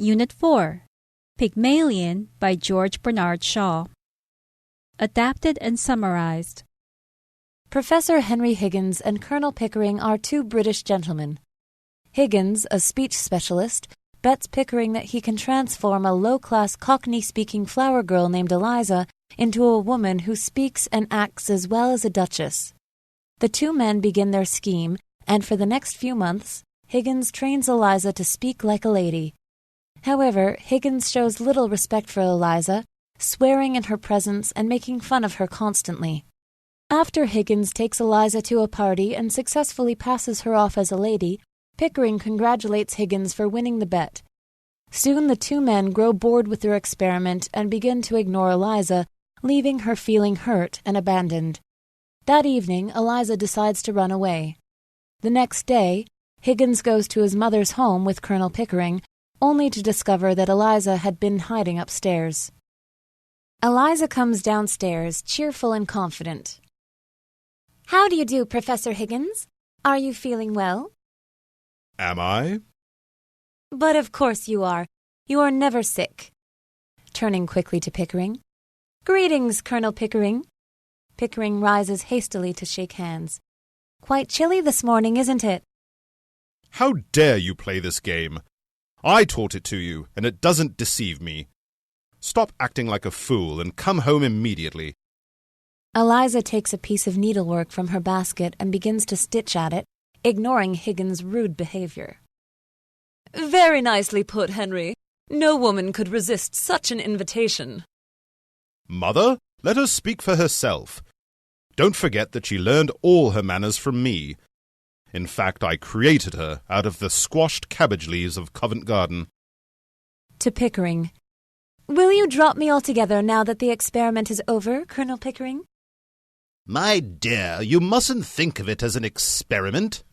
Unit 4, Pygmalion by George Bernard Shaw. Adapted and summarized. Professor Henry Higgins and Colonel Pickering are two British gentlemen. Higgins, a speech specialist, bets Pickering that he can transform a low-class Cockney-speaking flower girl named Eliza into a woman who speaks and acts as well as a duchess. The two men begin their scheme, and for the next few months, Higgins trains Eliza to speak like a lady. However, Higgins shows little respect for Eliza, swearing in her presence and making fun of her constantly. After Higgins takes Eliza to a party and successfully passes her off as a lady, Pickering congratulates Higgins for winning the bet. Soon the two men grow bored with their experiment and begin to ignore Eliza, leaving her feeling hurt and abandoned. That evening, Eliza decides to run away. The next day, Higgins goes to his mother's home with Colonel Pickering, only to discover that Eliza had been hiding upstairs. Eliza comes downstairs, cheerful and confident. "How do you do, Professor Higgins? Are you feeling well?" Am I? "But of course you are. You are never sick." Turning quickly to Pickering. "Greetings, Colonel Pickering." Pickering rises hastily to shake hands. "Quite chilly this morning, isn't it?" How dare you play this game? I taught it to you, and it doesn't deceive me. Stop acting like a fool and come home immediately. Eliza takes a piece of needlework from her basket and begins to stitch at it, ignoring Higgins' rude behavior. "Very nicely put, Henry. No woman could resist such an invitation." Mother, let her speak for herself. Don't forget that she learned all her manners from me. In fact, I created her out of the squashed cabbage leaves of Covent Garden. To Pickering. "Will you drop me altogether now that the experiment is over, Colonel Pickering?" My dear, you mustn't think of it as an experiment.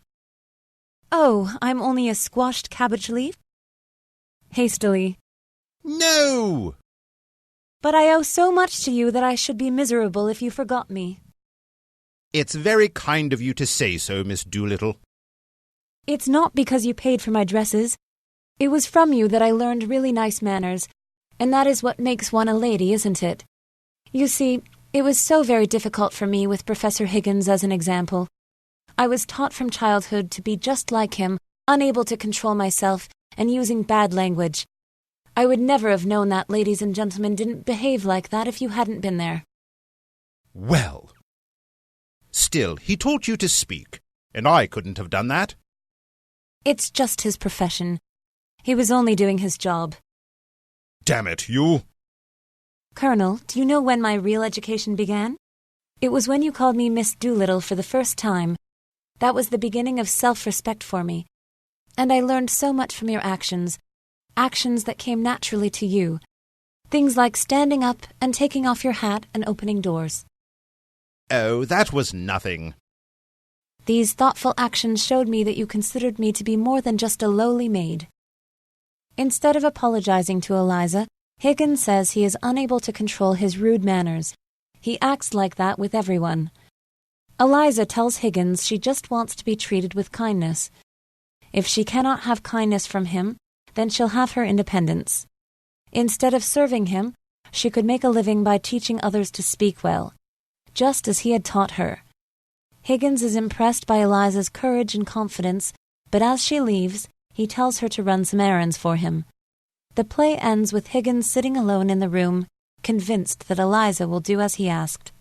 "Oh, I'm only a squashed cabbage leaf?" Hastily. No! "But I owe so much to you that I should be miserable if you forgot me." It's very kind of you to say so, Miss Doolittle. "It's not because you paid for my dresses. It was from you that I learned really nice manners, and that is what makes one a lady, isn't it? You see, it was so very difficult for me with Professor Higgins as an example. I was taught from childhood to be just like him, unable to control myself, and using bad language. I would never have known that ladies and gentlemen didn't behave like that if you hadn't been there." Well, still, he taught you to speak, and I couldn't have done that. "It's just his profession. He was only doing his job." Damn it, you! "Colonel, do you know when my real education began? It was when you called me Miss Doolittle for the first time. That was the beginning of self-respect for me. And I learned so much from your actions that came naturally to you. Things like standing up and taking off your hat and opening doors." Oh, that was nothing. "These thoughtful actions showed me that you considered me to be more than just a lowly maid." Instead of apologizing to Eliza, Higgins says he is unable to control his rude manners. He acts like that with everyone. Eliza tells Higgins she just wants to be treated with kindness. If she cannot have kindness from him, then she'll have her independence. Instead of serving him, she could make a living by teaching others to speak well, just as he had taught her. Higgins is impressed by Eliza's courage and confidence, but as she leaves, he tells her to run some errands for him. The play ends with Higgins sitting alone in the room, convinced that Eliza will do as he asked.